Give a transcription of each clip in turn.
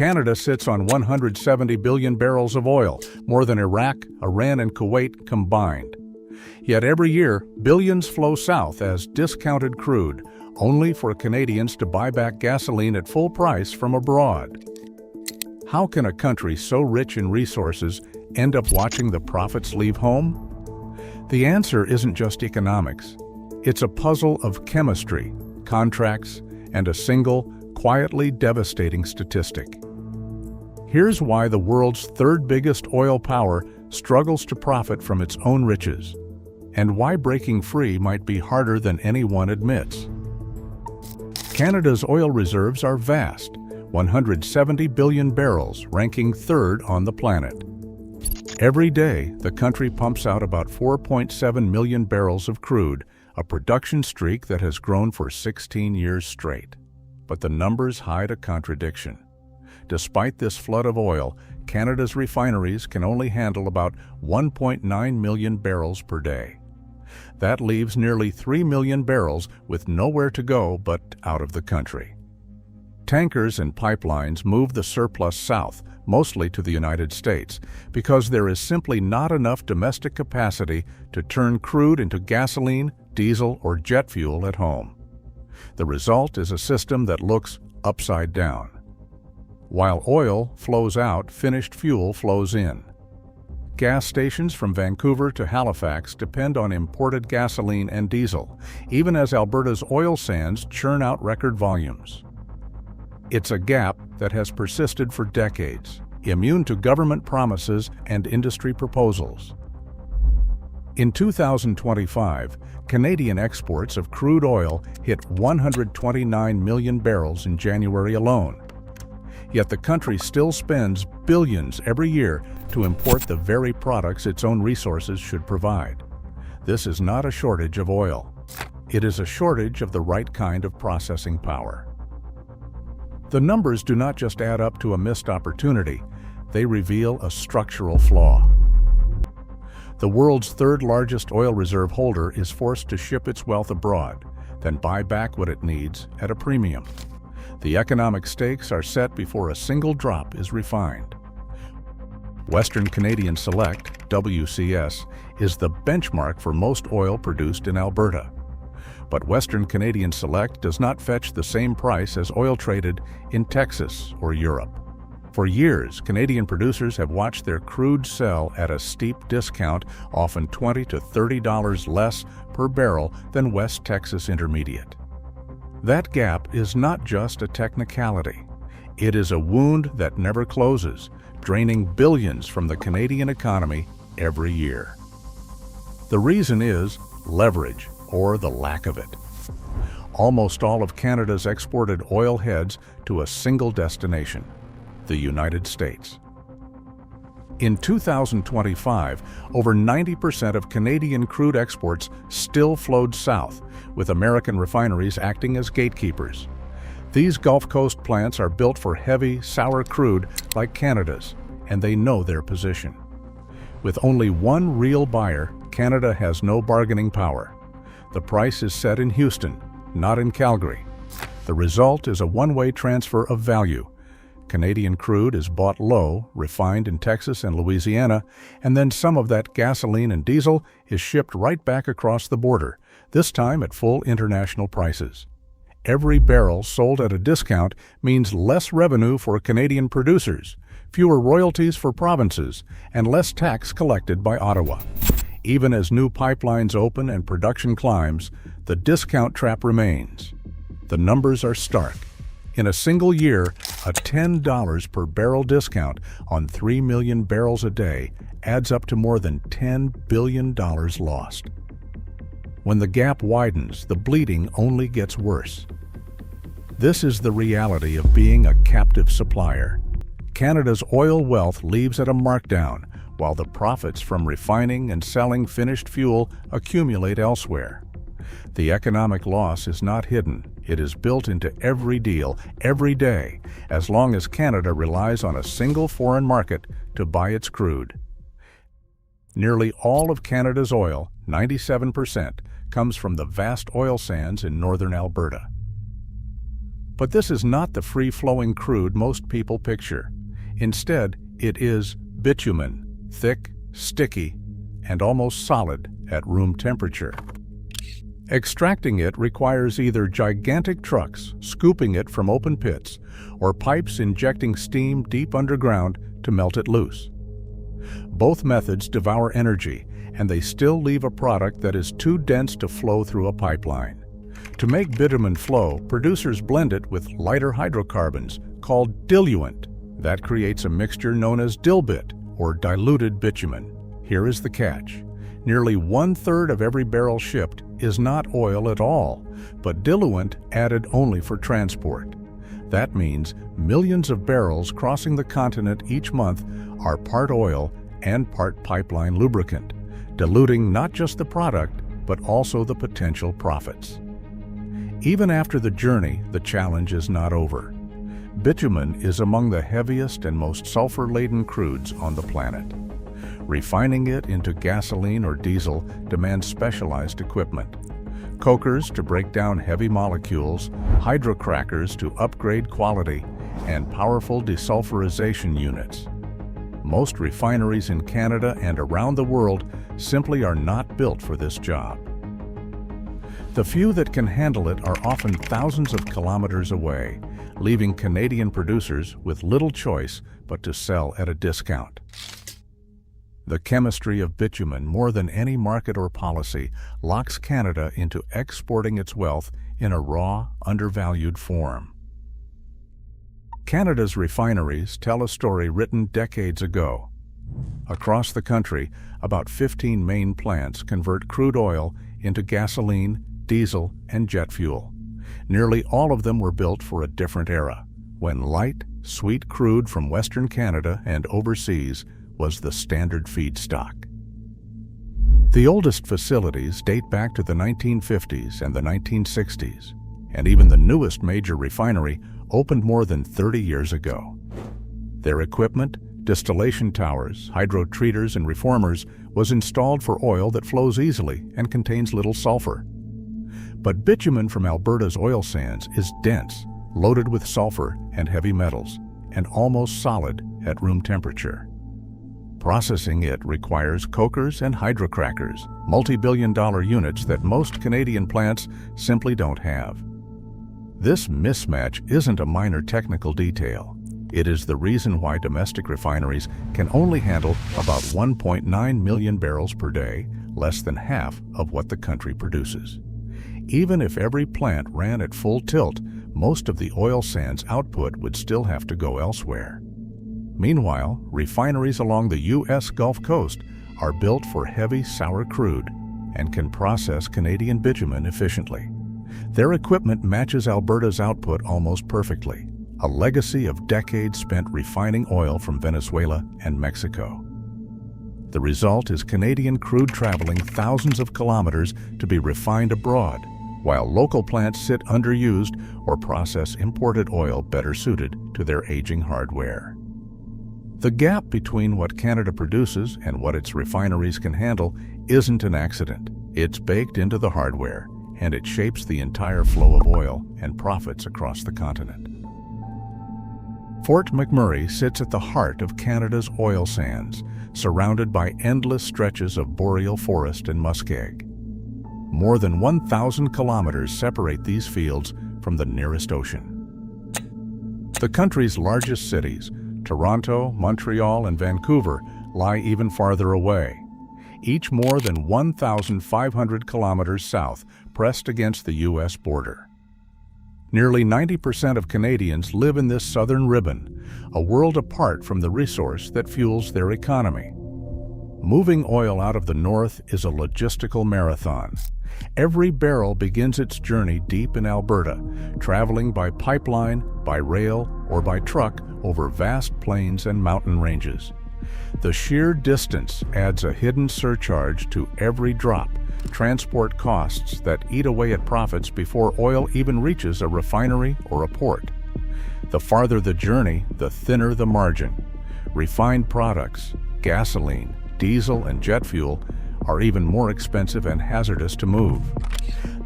Canada sits on 170 billion barrels of oil, more than Iraq, Iran, and Kuwait combined. Yet every year, billions flow south as discounted crude, only for Canadians to buy back gasoline at full price from abroad. How can a country so rich in resources end up watching the profits leave home? The answer isn't just economics. It's a puzzle of chemistry, contracts, and a single, quietly devastating statistic. Here's why the world's third biggest oil power struggles to profit from its own riches, and why breaking free might be harder than anyone admits. Canada's oil reserves are vast, 170 billion barrels, ranking third on the planet. Every day, the country pumps out about 4.7 million barrels of crude, a production streak that has grown for 16 years straight. But the numbers hide a contradiction. Despite this flood of oil, Canada's refineries can only handle about 1.9 million barrels per day. That leaves nearly 3 million barrels with nowhere to go but out of the country. Tankers and pipelines move the surplus south, mostly to the United States, because there is simply not enough domestic capacity to turn crude into gasoline, diesel, or jet fuel at home. The result is a system that looks upside down. While oil flows out, finished fuel flows in. Gas stations from Vancouver to Halifax depend on imported gasoline and diesel, even as Alberta's oil sands churn out record volumes. It's a gap that has persisted for decades, immune to government promises and industry proposals. In 2025, Canadian exports of crude oil hit 129 million barrels in January alone. Yet the country still spends billions every year to import the very products its own resources should provide. This is not a shortage of oil. It is a shortage of the right kind of processing power. The numbers do not just add up to a missed opportunity, they reveal a structural flaw. The world's third largest oil reserve holder is forced to ship its wealth abroad, then buy back what it needs at a premium. The economic stakes are set before a single drop is refined. Western Canadian Select, WCS, is the benchmark for most oil produced in Alberta. But Western Canadian Select does not fetch the same price as oil traded in Texas or Europe. For years, Canadian producers have watched their crude sell at a steep discount, often $20 to $30 less per barrel than West Texas Intermediate. That gap is not just a technicality. It is a wound that never closes, draining billions from the Canadian economy every year. The reason is leverage, or the lack of it. Almost all of Canada's exported oil heads to a single destination, the United States. In 2025, over 90% of Canadian crude exports still flowed south, with American refineries acting as gatekeepers. These Gulf Coast plants are built for heavy, sour crude like Canada's, and they know their position. With only one real buyer, Canada has no bargaining power. The price is set in Houston, not in Calgary. The result is a one-way transfer of value. Canadian crude is bought low, refined in Texas and Louisiana, and then some of that gasoline and diesel is shipped right back across the border, this time at full international prices. Every barrel sold at a discount means less revenue for Canadian producers, fewer royalties for provinces, and less tax collected by Ottawa. Even as new pipelines open and production climbs, the discount trap remains. The numbers are stark. In a single year, a $10 per barrel discount on 3 million barrels a day adds up to more than $10 billion lost. When the gap widens, the bleeding only gets worse. This is the reality of being a captive supplier. Canada's oil wealth leaves at a markdown, while the profits from refining and selling finished fuel accumulate elsewhere. The economic loss is not hidden. It is built into every deal, every day, as long as Canada relies on a single foreign market to buy its crude. Nearly all of Canada's oil, 97%, comes from the vast oil sands in northern Alberta. But this is not the free-flowing crude most people picture. Instead, it is bitumen, thick, sticky, and almost solid at room temperature. Extracting it requires either gigantic trucks scooping it from open pits or pipes injecting steam deep underground to melt it loose. Both methods devour energy, and they still leave a product that is too dense to flow through a pipeline. To make bitumen flow, producers blend it with lighter hydrocarbons called diluent. That creates a mixture known as dilbit, or diluted bitumen. Here is the catch. Nearly 1/3 of every barrel shipped is not oil at all, but diluent added only for transport. That means millions of barrels crossing the continent each month are part oil and part pipeline lubricant, diluting not just the product, but also the potential profits. Even after the journey, the challenge is not over. Bitumen is among the heaviest and most sulfur-laden crudes on the planet. Refining it into gasoline or diesel demands specialized equipment. Cokers to break down heavy molecules, hydrocrackers to upgrade quality, and powerful desulfurization units. Most refineries in Canada and around the world simply are not built for this job. The few that can handle it are often thousands of kilometers away, leaving Canadian producers with little choice but to sell at a discount. The chemistry of bitumen, more than any market or policy, locks Canada into exporting its wealth in a raw, undervalued form. Canada's refineries tell a story written decades ago. Across the country, about 15 main plants convert crude oil into gasoline, diesel, and jet fuel. Nearly all of them were built for a different era, when light, sweet crude from Western Canada and overseas was the standard feedstock. The oldest facilities date back to the 1950s and the 1960s, and even the newest major refinery opened more than 30 years ago. Their equipment, distillation towers, hydrotreaters, and reformers was installed for oil that flows easily and contains little sulfur. But bitumen from Alberta's oil sands is dense, loaded with sulfur and heavy metals, and almost solid at room temperature. Processing it requires cokers and hydrocrackers, multi-billion-dollar units that most Canadian plants simply don't have. This mismatch isn't a minor technical detail. It is the reason why domestic refineries can only handle about 1.9 million barrels per day, less than half of what the country produces. Even if every plant ran at full tilt, most of the oil sands output would still have to go elsewhere. Meanwhile, refineries along the U.S. Gulf Coast are built for heavy, sour crude and can process Canadian bitumen efficiently. Their equipment matches Alberta's output almost perfectly, a legacy of decades spent refining oil from Venezuela and Mexico. The result is Canadian crude traveling thousands of kilometers to be refined abroad, while local plants sit underused or process imported oil better suited to their aging hardware. The gap between what Canada produces and what its refineries can handle isn't an accident. It's baked into the hardware, and it shapes the entire flow of oil and profits across the continent. Fort McMurray sits at the heart of Canada's oil sands, surrounded by endless stretches of boreal forest and muskeg. More than 1,000 kilometers separate these fields from the nearest ocean. The country's largest cities, Toronto, Montreal, and Vancouver, lie even farther away, each more than 1,500 kilometers south, pressed against the U.S. border. Nearly 90% of Canadians live in this southern ribbon, a world apart from the resource that fuels their economy. Moving oil out of the north is a logistical marathon. Every barrel begins its journey deep in Alberta, traveling by pipeline, by rail, or by truck over vast plains and mountain ranges. The sheer distance adds a hidden surcharge to every drop, transport costs that eat away at profits before oil even reaches a refinery or a port. The farther the journey, the thinner the margin. Refined products, gasoline, diesel, and jet fuel are even more expensive and hazardous to move.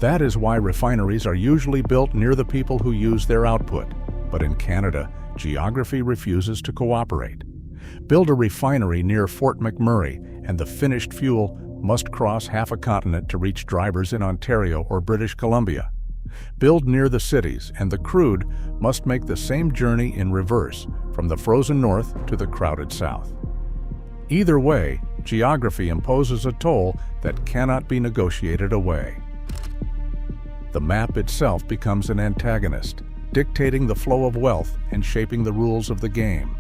That is why refineries are usually built near the people who use their output. But in Canada, geography refuses to cooperate. Build a refinery near Fort McMurray, and the finished fuel must cross half a continent to reach drivers in Ontario or British Columbia. Build near the cities, and the crude must make the same journey in reverse, from the frozen north to the crowded south. Either way, geography imposes a toll that cannot be negotiated away. The map itself becomes an antagonist, dictating the flow of wealth and shaping the rules of the game.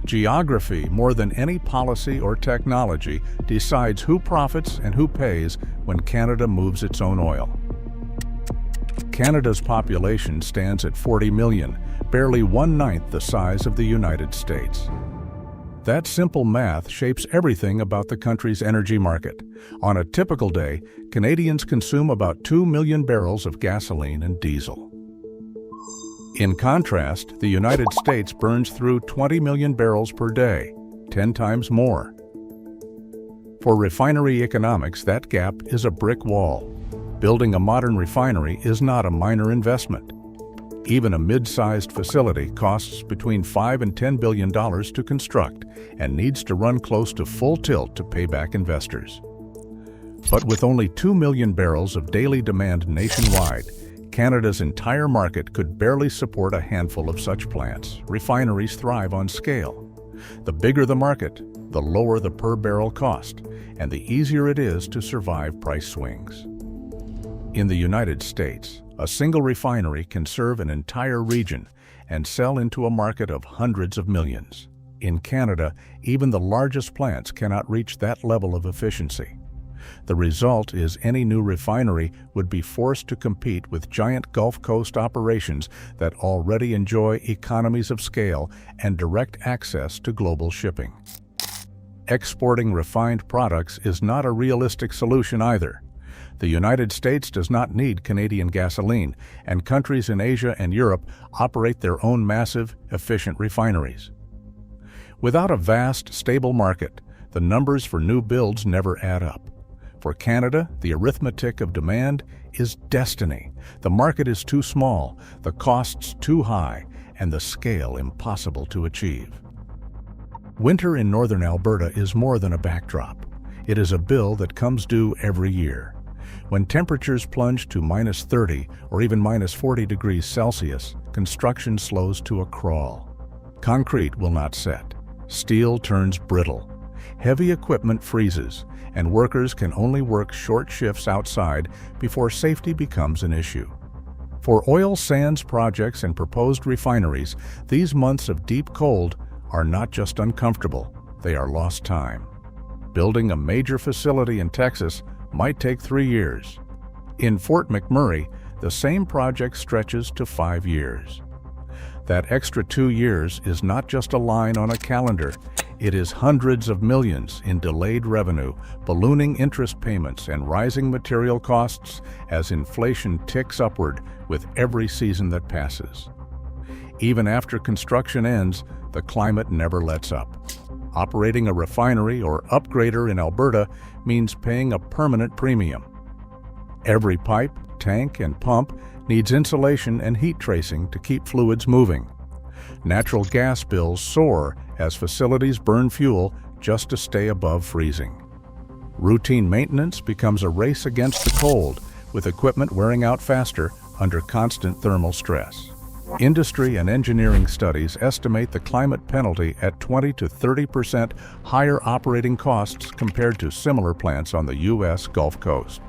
Geography, more than any policy or technology, decides who profits and who pays when Canada moves its own oil. Canada's population stands at 40 million, barely 1/9 the size of the United States. That simple math shapes everything about the country's energy market. On a typical day, Canadians consume about 2 million barrels of gasoline and diesel. In contrast, the United States burns through 20 million barrels per day, 10 times more. For refinery economics, that gap is a brick wall. Building a modern refinery is not a minor investment. Even a mid-sized facility costs between $5 and $10 billion to construct and needs to run close to full tilt to pay back investors. But with only 2 million barrels of daily demand nationwide, Canada's entire market could barely support a handful of such plants. Refineries thrive on scale. The bigger the market, the lower the per-barrel cost, and the easier it is to survive price swings. In the United States, a single refinery can serve an entire region and sell into a market of hundreds of millions. In Canada, even the largest plants cannot reach that level of efficiency. The result is any new refinery would be forced to compete with giant Gulf Coast operations that already enjoy economies of scale and direct access to global shipping. Exporting refined products is not a realistic solution either. The United States does not need Canadian gasoline, and countries in Asia and Europe operate their own massive, efficient refineries. Without a vast, stable market, the numbers for new builds never add up. For Canada, the arithmetic of demand is destiny. The market is too small, the costs too high, and the scale impossible to achieve. Winter in northern Alberta is more than a backdrop. It is a bill that comes due every year. When temperatures plunge to -30 or even -40 degrees Celsius, construction slows to a crawl. Concrete will not set. Steel turns brittle. Heavy equipment freezes, and workers can only work short shifts outside before safety becomes an issue. For oil sands projects and proposed refineries, these months of deep cold are not just uncomfortable, they are lost time. Building a major facility in Texas might take 3 years. In Fort McMurray, the same project stretches to 5 years. That extra 2 years is not just a line on a calendar. It is hundreds of millions in delayed revenue, ballooning interest payments, and rising material costs as inflation ticks upward with every season that passes. Even after construction ends, the climate never lets up. Operating a refinery or upgrader in Alberta means paying a permanent premium. Every pipe, tank, and pump needs insulation and heat tracing to keep fluids moving. Natural gas bills soar as facilities burn fuel just to stay above freezing. Routine maintenance becomes a race against the cold, with equipment wearing out faster under constant thermal stress. Industry and engineering studies estimate the climate penalty at 20 to 30% higher operating costs compared to similar plants on the U.S. Gulf Coast.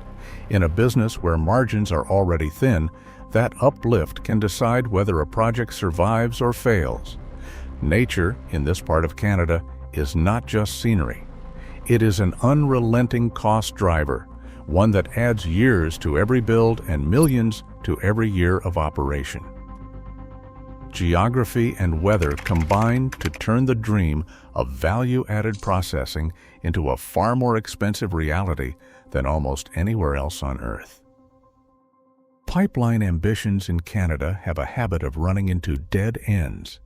In a business where margins are already thin, that uplift can decide whether a project survives or fails. Nature, in this part of Canada, is not just scenery. It is an unrelenting cost driver, one that adds years to every build and millions to every year of operation. Geography and weather combine to turn the dream of value-added processing into a far more expensive reality than almost anywhere else on Earth. Pipeline ambitions in Canada have a habit of running into dead ends.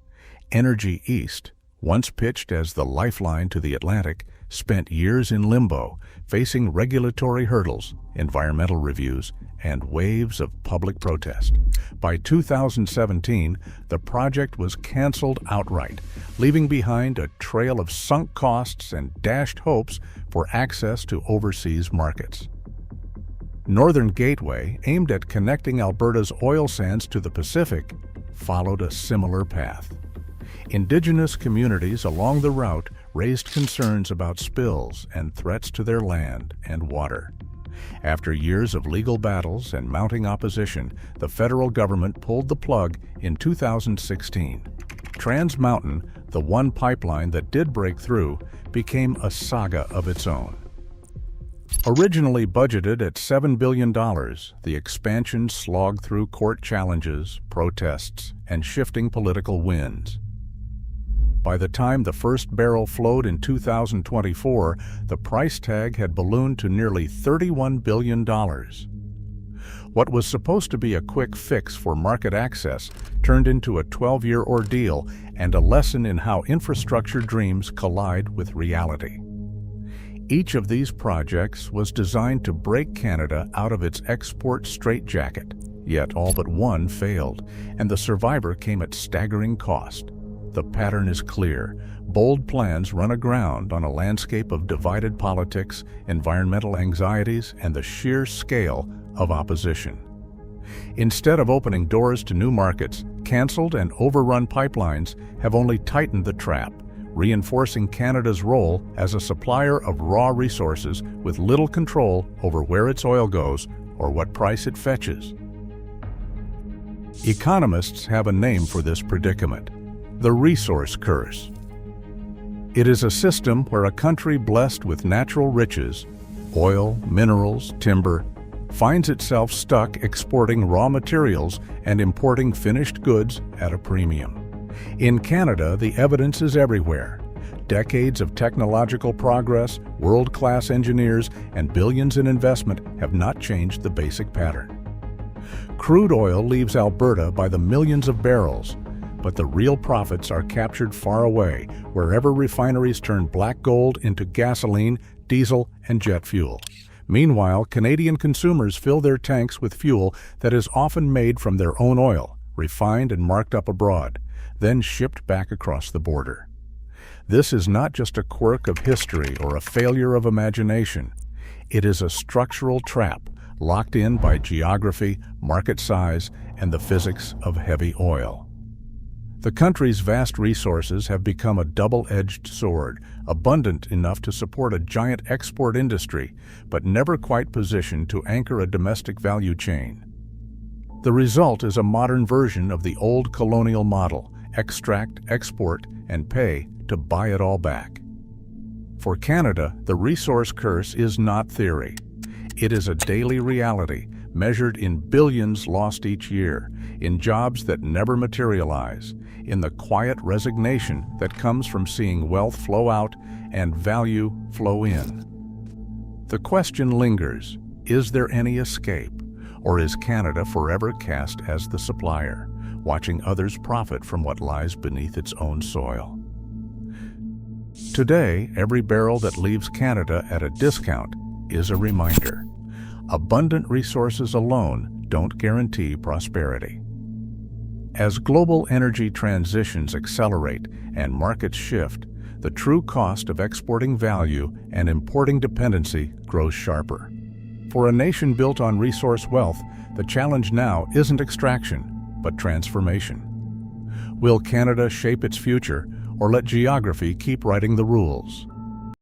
Energy East, once pitched as the lifeline to the Atlantic, spent years in limbo, facing regulatory hurdles, environmental reviews, and waves of public protest. By 2017, the project was canceled outright, leaving behind a trail of sunk costs and dashed hopes for access to overseas markets. Northern Gateway, aimed at connecting Alberta's oil sands to the Pacific, followed a similar path. Indigenous communities along the route raised concerns about spills and threats to their land and water. After years of legal battles and mounting opposition, the federal government pulled the plug in 2016. Trans Mountain, the one pipeline that did break through, became a saga of its own. Originally budgeted at $7 billion, the expansion slogged through court challenges, protests, and shifting political winds. By the time the first barrel flowed in 2024, the price tag had ballooned to nearly $31 billion. What was supposed to be a quick fix for market access turned into a 12-year ordeal and a lesson in how infrastructure dreams collide with reality. Each of these projects was designed to break Canada out of its export straitjacket, yet all but one failed, and the survivor came at staggering cost. The pattern is clear. Bold plans run aground on a landscape of divided politics, environmental anxieties, and the sheer scale of opposition. Instead of opening doors to new markets, canceled and overrun pipelines have only tightened the trap, reinforcing Canada's role as a supplier of raw resources with little control over where its oil goes or what price it fetches. Economists have a name for this predicament: the resource curse. It is a system where a country blessed with natural riches, oil, minerals, timber, finds itself stuck exporting raw materials and importing finished goods at a premium. In Canada, the evidence is everywhere. Decades of technological progress, world-class engineers, and billions in investment have not changed the basic pattern. Crude oil leaves Alberta by the millions of barrels, but the real profits are captured far away, wherever refineries turn black gold into gasoline, diesel, and jet fuel. Meanwhile, Canadian consumers fill their tanks with fuel that is often made from their own oil, refined and marked up abroad, then shipped back across the border. This is not just a quirk of history or a failure of imagination. It is a structural trap locked in by geography, market size, and the physics of heavy oil. The country's vast resources have become a double-edged sword, abundant enough to support a giant export industry, but never quite positioned to anchor a domestic value chain. The result is a modern version of the old colonial model: extract, export, and pay to buy it all back. For Canada, the resource curse is not theory. It is a daily reality, measured in billions lost each year, in jobs that never materialize, in the quiet resignation that comes from seeing wealth flow out and value flow in. The question lingers: is there any escape? Or is Canada forever cast as the supplier, watching others profit from what lies beneath its own soil? Today, every barrel that leaves Canada at a discount is a reminder. Abundant resources alone don't guarantee prosperity. As global energy transitions accelerate and markets shift, the true cost of exporting value and importing dependency grows sharper. For a nation built on resource wealth, the challenge now isn't extraction, but transformation. Will Canada shape its future, or let geography keep writing the rules?